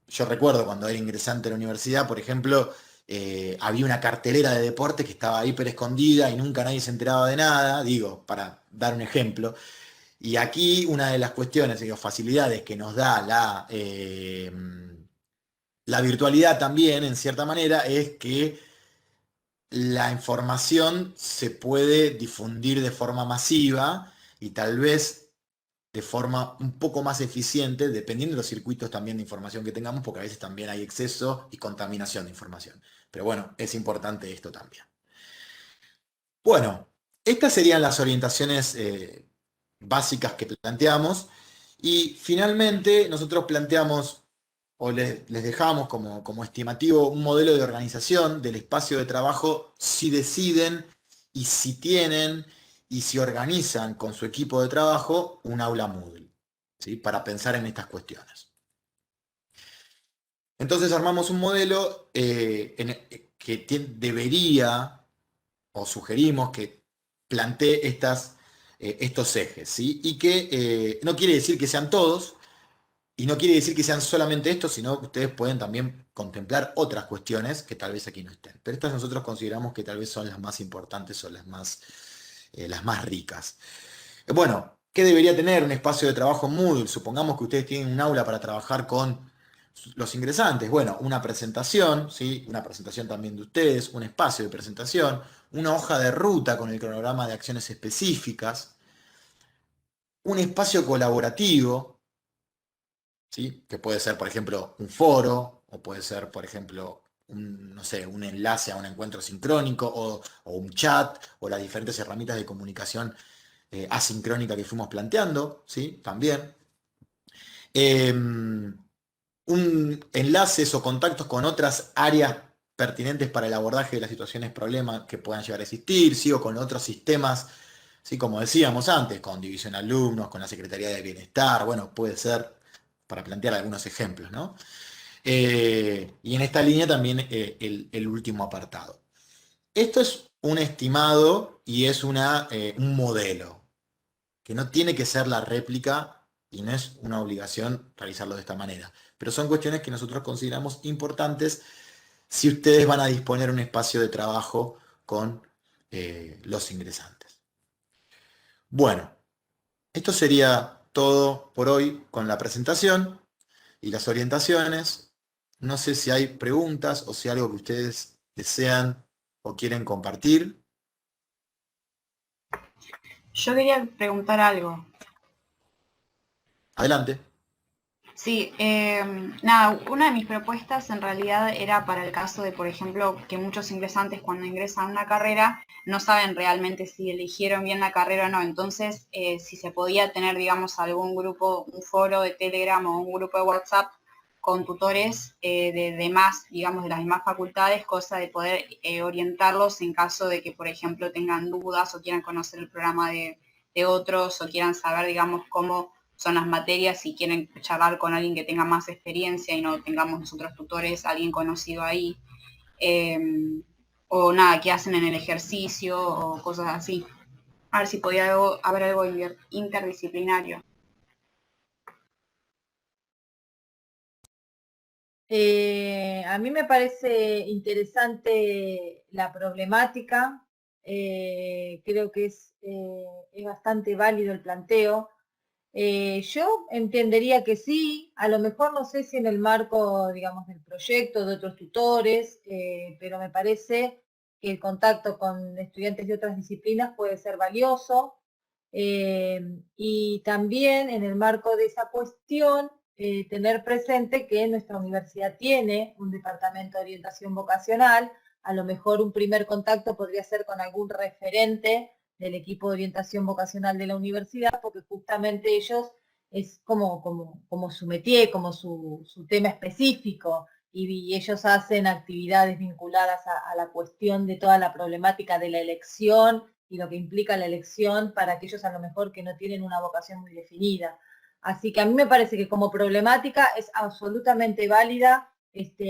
Yo recuerdo cuando era ingresante a la universidad, por ejemplo, había una cartelera de deporte que estaba hiper escondida y nunca nadie se enteraba de nada, digo, para dar un ejemplo. Y aquí una de las cuestiones y facilidades que nos da la virtualidad también, en cierta manera, es que la información se puede difundir de forma masiva y tal vez de forma un poco más eficiente, dependiendo de los circuitos también de información que tengamos, porque a veces también hay exceso y contaminación de información. Pero bueno, es importante esto también. Bueno, estas serían las orientaciones básicas que planteamos. Y finalmente nosotros planteamos, o les dejamos como estimativo, un modelo de organización del espacio de trabajo si deciden y si tienen y si organizan con su equipo de trabajo un aula Moodle, ¿sí? Para pensar en estas cuestiones. Entonces armamos un modelo que debería, o sugerimos que plantee estos ejes, ¿sí? Y que no quiere decir que sean todos, y no quiere decir que sean solamente estos, sino que ustedes pueden también contemplar otras cuestiones que tal vez aquí no estén. Pero estas nosotros consideramos que tal vez son las más importantes o las más ricas. Bueno, ¿qué debería tener un espacio de trabajo en Moodle? Supongamos que ustedes tienen un aula para trabajar con los ingresantes. Bueno, una presentación, ¿sí? Una presentación también de ustedes, un espacio de presentación, una hoja de ruta con el cronograma de acciones específicas, un espacio colaborativo, ¿sí? Que puede ser, por ejemplo, un foro, o puede ser, por ejemplo, no sé, un enlace a un encuentro sincrónico, o un chat, o las diferentes herramientas de comunicación asincrónica que fuimos planteando, ¿sí? También. Enlaces o contactos con otras áreas pertinentes para el abordaje de las situaciones problemas que puedan llegar a existir, ¿sí? O con otros sistemas, ¿sí? Como decíamos antes, con división de alumnos, con la Secretaría de Bienestar, bueno, puede ser para plantear algunos ejemplos, ¿no? Y en esta línea también el último apartado. Esto es un estimado y es un modelo, que no tiene que ser la réplica y no es una obligación realizarlo de esta manera. Pero son cuestiones que nosotros consideramos importantes si ustedes van a disponer un espacio de trabajo con los ingresantes. Bueno, esto sería todo por hoy con la presentación y las orientaciones. No sé si hay preguntas o si hay algo que ustedes desean o quieren compartir. Yo quería preguntar algo. Adelante. Sí, nada, una de mis propuestas en realidad era para el caso de, por ejemplo, que muchos ingresantes cuando ingresan a una carrera no saben realmente si eligieron bien la carrera o no. Entonces, si se podía tener, digamos, algún grupo, un foro de Telegram o un grupo de WhatsApp con tutores de más, digamos, de las demás facultades, cosa de poder orientarlos en caso de que, por ejemplo, tengan dudas o quieran conocer el programa de otros o quieran saber, digamos, cómo son las materias, si quieren charlar con alguien que tenga más experiencia y no tengamos nosotros tutores, alguien conocido ahí, o nada, qué hacen en el ejercicio o cosas así. A ver si podía haber algo interdisciplinario. A mí me parece interesante la problemática, creo que es bastante válido el planteo. Yo entendería que sí, a lo mejor no sé si en el marco, digamos, del proyecto, de otros tutores, pero me parece que el contacto con estudiantes de otras disciplinas puede ser valioso. Y también en el marco de esa cuestión, tener presente que nuestra universidad tiene un departamento de orientación vocacional, a lo mejor un primer contacto podría ser con algún referente del equipo de orientación vocacional de la universidad, porque justamente ellos es como su métier, como su tema específico, y ellos hacen actividades vinculadas a la cuestión de toda la problemática de la elección y lo que implica la elección para aquellos a lo mejor que no tienen una vocación muy definida. Así que a mí me parece que como problemática es absolutamente válida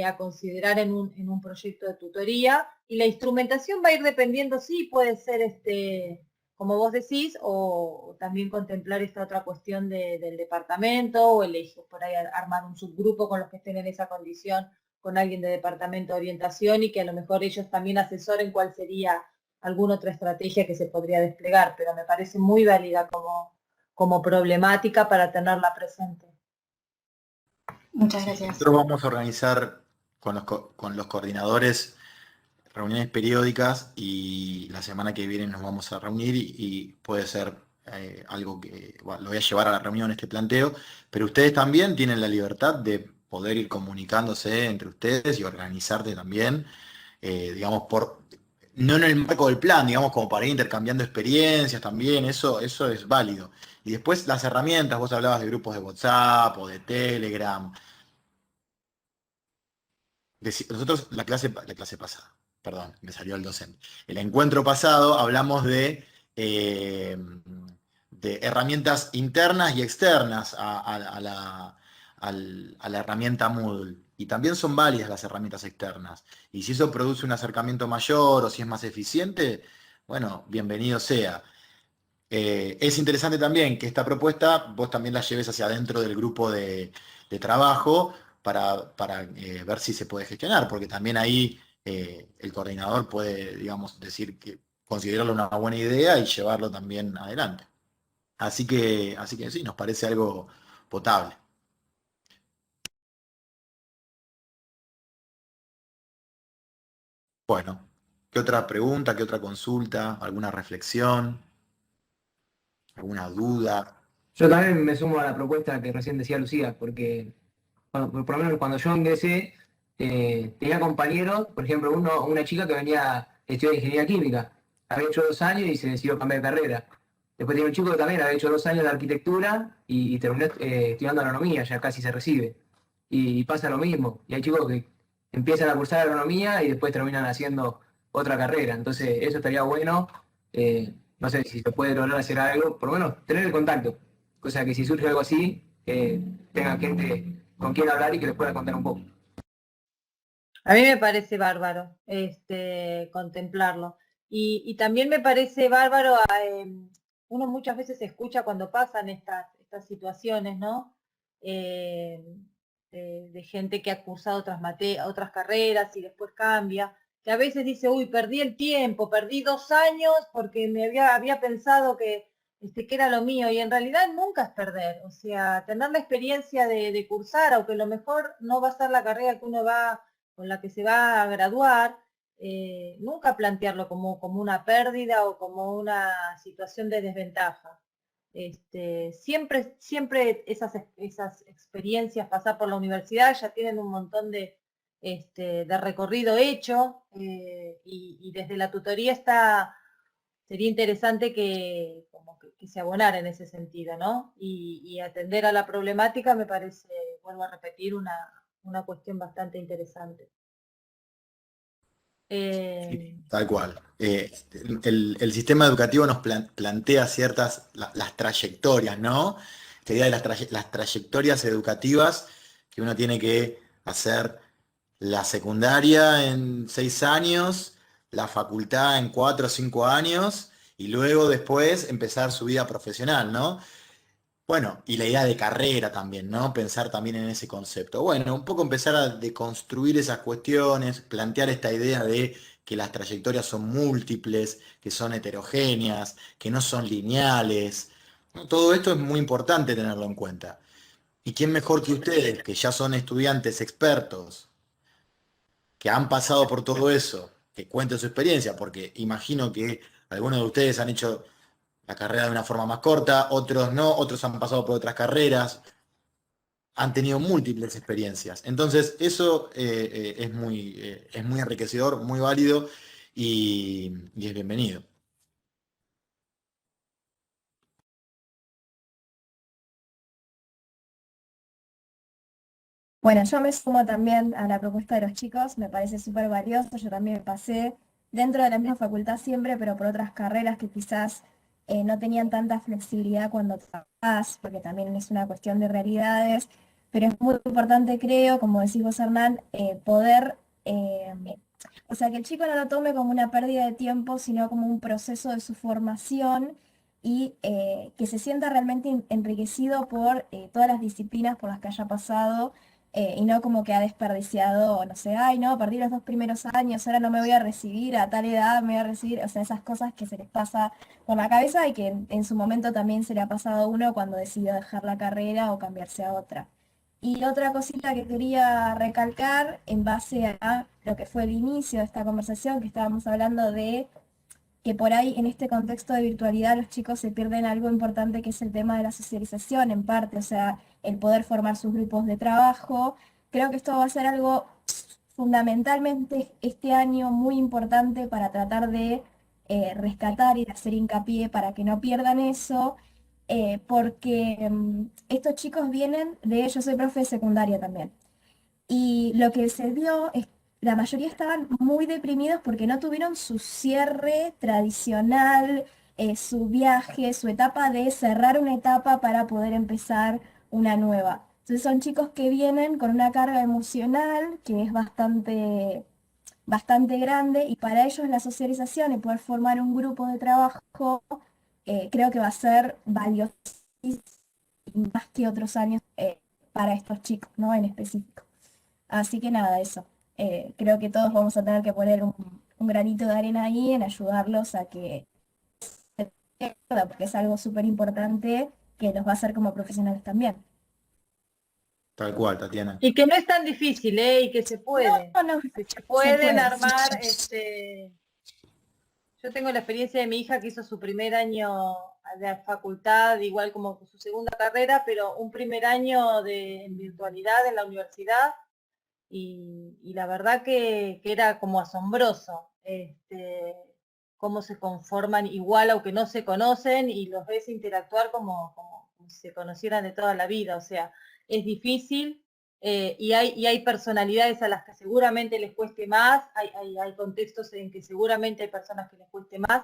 a considerar en un proyecto de tutoría, y la instrumentación va a ir dependiendo, sí, puede ser como vos decís, o también contemplar esta otra cuestión del departamento, o elegir por ahí armar un subgrupo con los que estén en esa condición, con alguien de departamento de orientación, y que a lo mejor ellos también asesoren cuál sería alguna otra estrategia que se podría desplegar, pero me parece muy válida como problemática para tenerla presente. Muchas gracias. Nosotros vamos a organizar con los coordinadores reuniones periódicas y la semana que viene nos vamos a reunir y puede ser algo que lo voy a llevar a la reunión, este planteo, pero ustedes también tienen la libertad de poder ir comunicándose entre ustedes y organizarte también, digamos, no en el marco del plan, digamos, como para ir intercambiando experiencias también, eso es válido. Y después las herramientas, vos hablabas de grupos de WhatsApp o de Telegram. Nosotros, la clase pasada, perdón, me salió el docente. El encuentro pasado hablamos eh, de herramientas internas y externas a la herramienta Moodle. Y también son válidas las herramientas externas. Y si eso produce un acercamiento mayor o si es más eficiente, bueno, bienvenido sea. Es interesante también que esta propuesta vos también la lleves hacia adentro del grupo de trabajo para ver si se puede gestionar, porque también ahí el coordinador puede, digamos, decir que considerarlo una buena idea y llevarlo también adelante. Así que sí, nos parece algo potable. Bueno, ¿qué otra pregunta, qué otra consulta, alguna reflexión, alguna duda? Yo también me sumo a la propuesta que recién decía Lucía, porque por lo menos cuando yo ingresé, tenía compañeros, por ejemplo, una chica que venía a estudiar ingeniería química, había hecho 2 años y se decidió cambiar de carrera. Después tenía un chico que también había hecho 2 años de arquitectura y terminó estudiando agronomía, ya casi se recibe. Y pasa lo mismo. Y hay chicos que empiezan a cursar agronomía y después terminan haciendo otra carrera. Entonces, eso estaría bueno. No sé si se puede lograr hacer algo, por lo menos tener el contacto. Cosa que si surge algo así, tenga gente con quien hablar y que les pueda contar un poco. A mí me parece bárbaro contemplarlo. Y también me parece bárbaro, uno muchas veces escucha cuando pasan estas situaciones, ¿no? de gente que ha cursado otras carreras y después cambia, que a veces dice, uy, perdí el tiempo, perdí 2 años porque había pensado que era lo mío, y en realidad nunca es perder, o sea, tener la experiencia de cursar, aunque a lo mejor no va a ser la carrera que uno va, con la que se va a graduar, nunca plantearlo como una pérdida o como una situación de desventaja. Siempre esas experiencias, pasar por la universidad, ya tienen un montón de recorrido hecho, y desde la tutoría sería interesante que se abonara en ese sentido, ¿no? Y atender a la problemática me parece, vuelvo a repetir, una cuestión bastante interesante. Sí, tal cual. El sistema educativo nos plantea las trayectorias, ¿no? Esta idea de las trayectorias educativas, que uno tiene que hacer la secundaria en 6 años, la facultad en 4 o 5 años, y luego después empezar su vida profesional, ¿no? Bueno, y la idea de carrera también, ¿no? Pensar también en ese concepto. Bueno, un poco empezar a deconstruir esas cuestiones, plantear esta idea de que las trayectorias son múltiples, que son heterogéneas, que no son lineales, ¿no? Todo esto es muy importante tenerlo en cuenta. ¿Y quién mejor que ustedes, que ya son estudiantes expertos, que han pasado por todo eso, que cuenten su experiencia? Porque imagino que algunos de ustedes han hecho la carrera de una forma más corta, otros no, otros han pasado por otras carreras, han tenido múltiples experiencias. Entonces, eso es muy enriquecedor, muy válido y es bienvenido. Bueno, yo me sumo también a la propuesta de los chicos, me parece súper valioso, yo también me pasé dentro de la misma facultad siempre, pero por otras carreras que quizás no tenían tanta flexibilidad cuando trabajás, porque también es una cuestión de realidades, pero es muy importante, creo, como decís vos, Hernán, poder, o sea, que el chico no lo tome como una pérdida de tiempo, sino como un proceso de su formación y que se sienta realmente enriquecido por todas las disciplinas por las que haya pasado, y no como que ha desperdiciado, no sé, ay, no, perdí los 2 primeros años, ahora no me voy a recibir, a tal edad me voy a recibir, o sea, esas cosas que se les pasa por la cabeza y que en su momento también se le ha pasado a uno cuando decidió dejar la carrera o cambiarse a otra. Y otra cosita que quería recalcar en base a lo que fue el inicio de esta conversación, que estábamos hablando de que por ahí en este contexto de virtualidad los chicos se pierden algo importante que es el tema de la socialización en parte, o sea, el poder formar sus grupos de trabajo. Creo que esto va a ser algo fundamentalmente este año muy importante para tratar de rescatar y de hacer hincapié para que no pierdan eso, porque estos chicos vienen yo soy profe de secundaria también. Y lo que se vio es la mayoría estaban muy deprimidos porque no tuvieron su cierre tradicional, su viaje, su etapa de cerrar una etapa para poder empezar una nueva. Entonces son chicos que vienen con una carga emocional que es bastante grande, y para ellos la socialización y poder formar un grupo de trabajo creo que va a ser valioso más que otros años para estos chicos, ¿no? En específico. Así que nada, eso. Creo que todos vamos a tener que poner un granito de arena ahí en ayudarlos a que se pierda, porque es algo súper importante que los va a hacer como profesionales también. Tal cual, Tatiana. Y que no es tan difícil, y que se puede. No, Que se se pueden puede. armar, yo tengo la experiencia de mi hija que hizo su primer año de facultad, igual como su segunda carrera, pero un primer año en virtualidad en la universidad, y la verdad que era como asombroso, cómo se conforman igual aunque no se conocen, y los ves interactuar como si se conocieran de toda la vida, o sea, es difícil, y hay personalidades a las que seguramente les cueste más, hay contextos en que seguramente hay personas que les cueste más,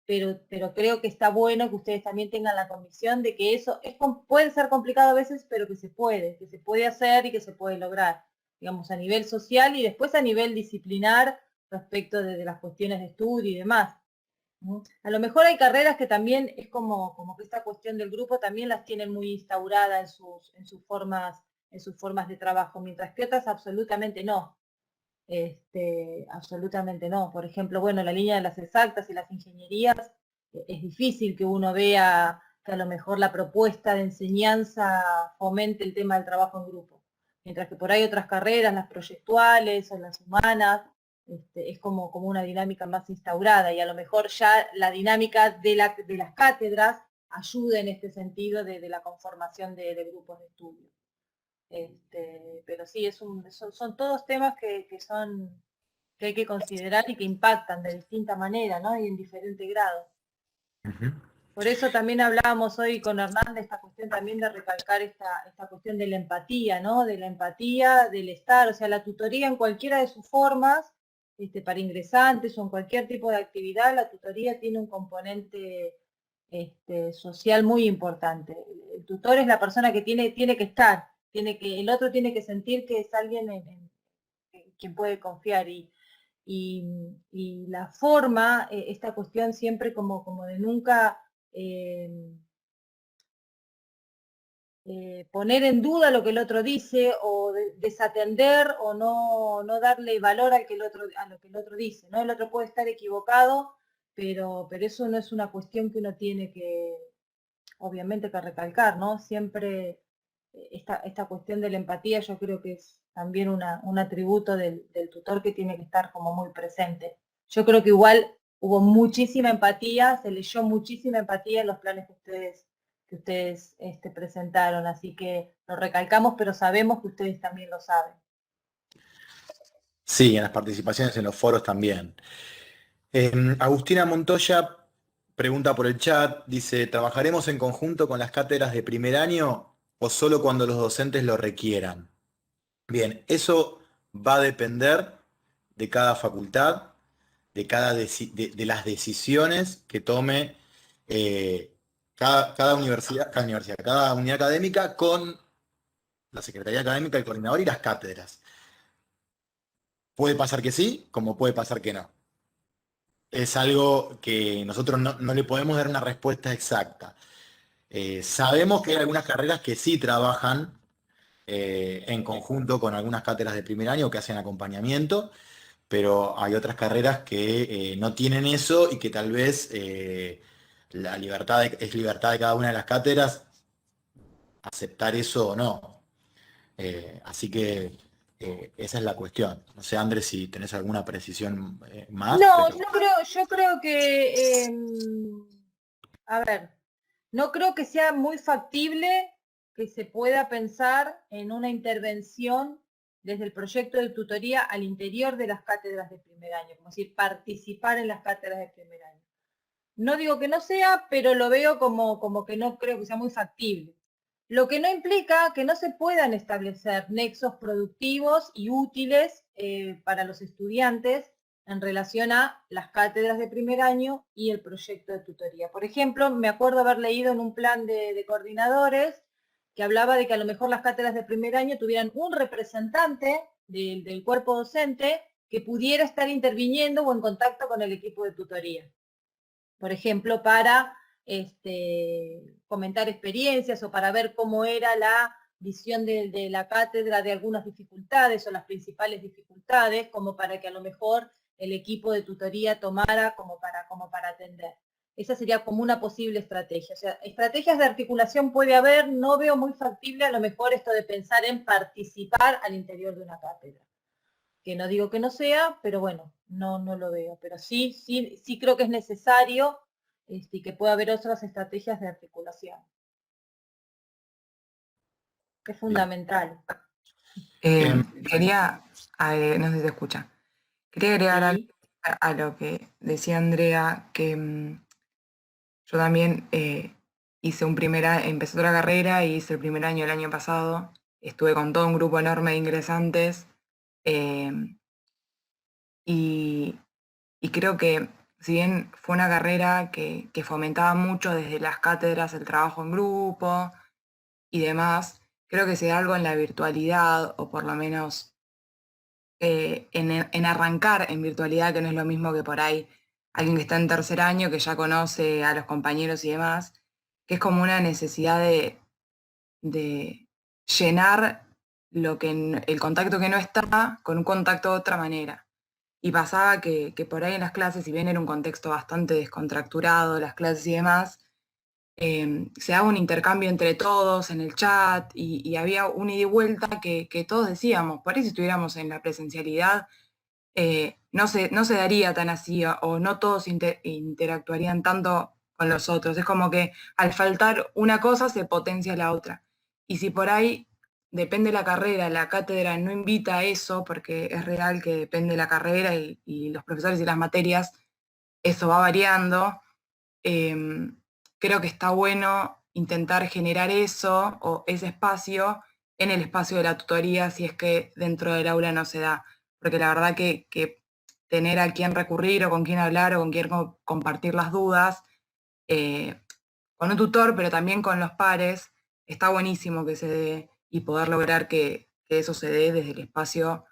pero creo que está bueno que ustedes también tengan la convicción de que eso puede ser complicado a veces, pero que se puede hacer y que se puede lograr, digamos, a nivel social y después a nivel disciplinar respecto de las cuestiones de estudio y demás, ¿no? A lo mejor hay carreras que también es como que esta cuestión del grupo también las tienen muy instaurada en sus formas en sus formas de trabajo, mientras que otras absolutamente no. Absolutamente no. Por ejemplo, bueno, la línea de las exactas y las ingenierías, es difícil que uno vea que a lo mejor la propuesta de enseñanza fomente el tema del trabajo en grupo. Mientras que por ahí otras carreras, las proyectuales o las humanas, es como una dinámica más instaurada y a lo mejor ya la dinámica de las cátedras ayuda en este sentido de la conformación de grupos de estudio. Pero sí, son todos temas que hay que considerar y que impactan de distinta manera, ¿no? Y en diferente grado. Ujú. Por eso también hablábamos hoy con Hernán de esta cuestión también de recalcar esta cuestión de la empatía, ¿no? De la empatía, del estar, o sea, la tutoría en cualquiera de sus formas, para ingresantes o en cualquier tipo de actividad, la tutoría tiene un componente social muy importante. El tutor es la persona que tiene que estar, el otro tiene que sentir que es alguien en quien puede confiar y la forma, esta cuestión siempre como de nunca poner en duda lo que el otro dice o desatender o no darle valor a lo que el otro dice, ¿no? El otro puede estar equivocado, pero eso no es una cuestión que uno tiene que, obviamente, que recalcar, ¿no? Siempre esta cuestión de la empatía yo creo que es también un atributo del tutor que tiene que estar como muy presente. Yo creo que igual hubo muchísima empatía, se leyó muchísima empatía en los planes que ustedes presentaron, así que lo recalcamos, pero sabemos que ustedes también lo saben. Sí, en las participaciones en los foros también. Agustina Montoya pregunta por el chat, dice, ¿trabajaremos en conjunto con las cátedras de primer año o solo cuando los docentes lo requieran? Bien, eso va a depender de cada facultad, de las decisiones que tome cada universidad, cada unidad académica con la Secretaría Académica, el coordinador y las cátedras. Puede pasar que sí, como puede pasar que no. Es algo que nosotros no le podemos dar una respuesta exacta. Sabemos que hay algunas carreras que sí trabajan en conjunto con algunas cátedras de primer año que hacen acompañamiento, pero hay otras carreras que no tienen eso y que tal vez la libertad es libertad de cada una de las cátedras aceptar eso o no. Así que esa es la cuestión. No sé, Andrés, si tenés alguna precisión más, No, pero yo creo que, a ver, no creo que sea muy factible que se pueda pensar en una intervención desde el proyecto de tutoría al interior de las cátedras de primer año, como decir, participar en las cátedras de primer año. No digo que no sea, pero lo veo como que no creo que sea muy factible. Lo que no implica que no se puedan establecer nexos productivos y útiles para los estudiantes en relación a las cátedras de primer año y el proyecto de tutoría. Por ejemplo, me acuerdo haber leído en un plan de coordinadores que hablaba de que a lo mejor las cátedras de primer año tuvieran un representante del cuerpo docente que pudiera estar interviniendo o en contacto con el equipo de tutoría. Por ejemplo, para comentar experiencias o para ver cómo era la visión de la cátedra de algunas dificultades o las principales dificultades, como para que a lo mejor el equipo de tutoría tomara como para atender. Esa sería como una posible estrategia. O sea, estrategias de articulación puede haber, no veo muy factible a lo mejor esto de pensar en participar al interior de una cátedra. Que no digo que no sea, pero bueno, no lo veo. Pero sí creo que es necesario y que pueda haber otras estrategias de articulación. Es fundamental. Quería, no sé si se escucha, quería agregar algo Sí. a lo que decía Andrea, que yo también empecé otra carrera y hice el primer año el año pasado, estuve con todo un grupo enorme de ingresantes y creo que si bien fue una carrera que fomentaba mucho desde las cátedras el trabajo en grupo y demás, creo que se da algo en la virtualidad, o por lo menos en arrancar en virtualidad, que no es lo mismo que por ahí alguien que está en tercer año, que ya conoce a los compañeros y demás, que es como una necesidad de llenar el contacto que no está con un contacto de otra manera. Y pasaba que por ahí en las clases, si bien era un contexto bastante descontracturado, las clases y demás, se daba un intercambio entre todos en el chat y había un ida y vuelta que todos decíamos, por ahí si estuviéramos en la presencialidad, no se daría tan así o no todos interactuarían tanto con los otros. Es como que al faltar una cosa se potencia la otra. Y si por ahí depende de la carrera, la cátedra no invita a eso, porque es real que depende de la carrera y los profesores y las materias, eso va variando. Creo que está bueno intentar generar eso o ese espacio en el espacio de la tutoría si es que dentro del aula no se da. Porque la verdad que tener a quién recurrir o con quién hablar o con quién compartir las dudas, con un tutor, pero también con los pares, está buenísimo que se dé y poder lograr que eso se dé desde el espacio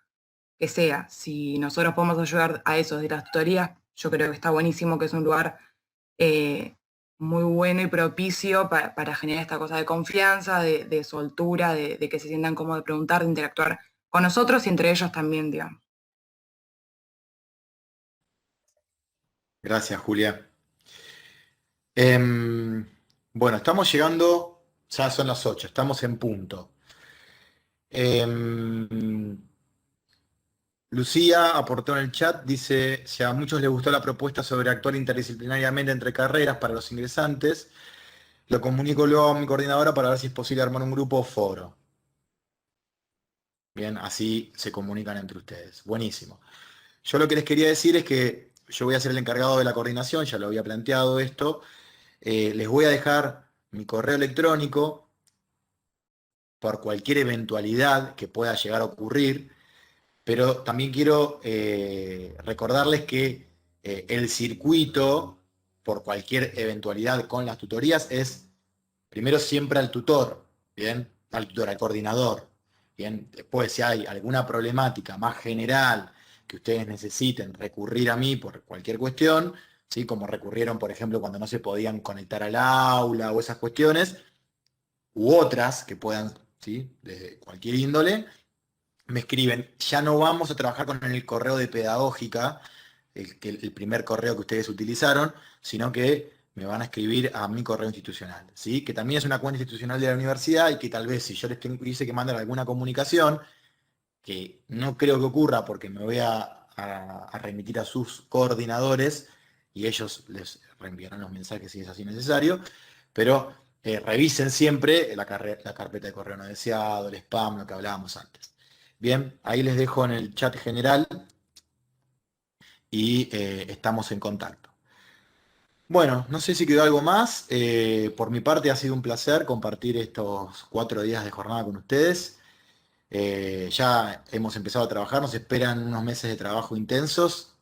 que sea. Si nosotros podemos ayudar a eso desde las tutorías, yo creo que está buenísimo, que es un lugar muy bueno y propicio para generar esta cosa de confianza, de soltura, de que se sientan cómodos de preguntar, de interactuar con nosotros y entre ellos también, digamos. Gracias, Julia. Bueno, estamos llegando, ya son las 8, estamos en punto. Lucía aportó en el chat, dice, si a muchos les gustó la propuesta sobre actuar interdisciplinariamente entre carreras para los ingresantes, lo comunico luego a mi coordinadora para ver si es posible armar un grupo o foro. Bien, así se comunican entre ustedes. Buenísimo. Yo lo que les quería decir es que yo voy a ser el encargado de la coordinación, ya lo había planteado esto. Les voy a dejar mi correo electrónico por cualquier eventualidad que pueda llegar a ocurrir, pero también quiero recordarles que el circuito, por cualquier eventualidad con las tutorías, es primero siempre al tutor, ¿bien? Al tutor, al coordinador, ¿bien? Después, si hay alguna problemática más general que ustedes necesiten recurrir a mí por cualquier cuestión, ¿sí? Como recurrieron, por ejemplo, cuando no se podían conectar al aula o esas cuestiones, u otras que puedan, ¿sí? Desde cualquier índole, me escriben, ya no vamos a trabajar con el correo de pedagógica, el primer correo que ustedes utilizaron, sino que me van a escribir a mi correo institucional, ¿sí? Que también es una cuenta institucional de la universidad y que tal vez si yo les dice que manden alguna comunicación, que no creo que ocurra porque me voy a remitir a sus coordinadores y ellos les reenviarán los mensajes si es así necesario, pero revisen siempre la carpeta de correo no deseado, el spam, lo que hablábamos antes. Bien, ahí les dejo en el chat general y estamos en contacto. Bueno, no sé si quedó algo más. Por mi parte ha sido un placer compartir estos 4 días de jornada con ustedes. Ya hemos empezado a trabajar, nos esperan unos meses de trabajo intensos,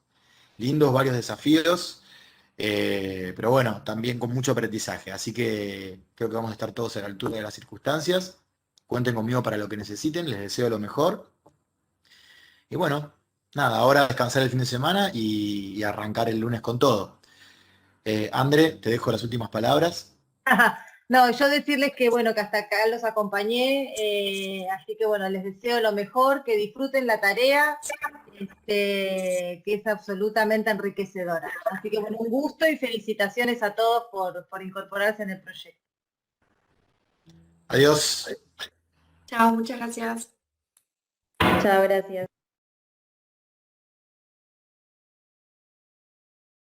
lindos, varios desafíos, pero bueno, también con mucho aprendizaje. Así que creo que vamos a estar todos a la altura de las circunstancias. Cuenten conmigo para lo que necesiten, les deseo lo mejor. Y bueno, nada, ahora descansar el fin de semana y arrancar el lunes con todo. André, te dejo las últimas palabras. No, yo decirles que bueno, que hasta acá los acompañé, así que bueno, les deseo lo mejor, que disfruten la tarea, que es absolutamente enriquecedora. Así que bueno, un gusto y felicitaciones a todos por incorporarse en el proyecto. Adiós. Chao, muchas gracias. Chao, gracias.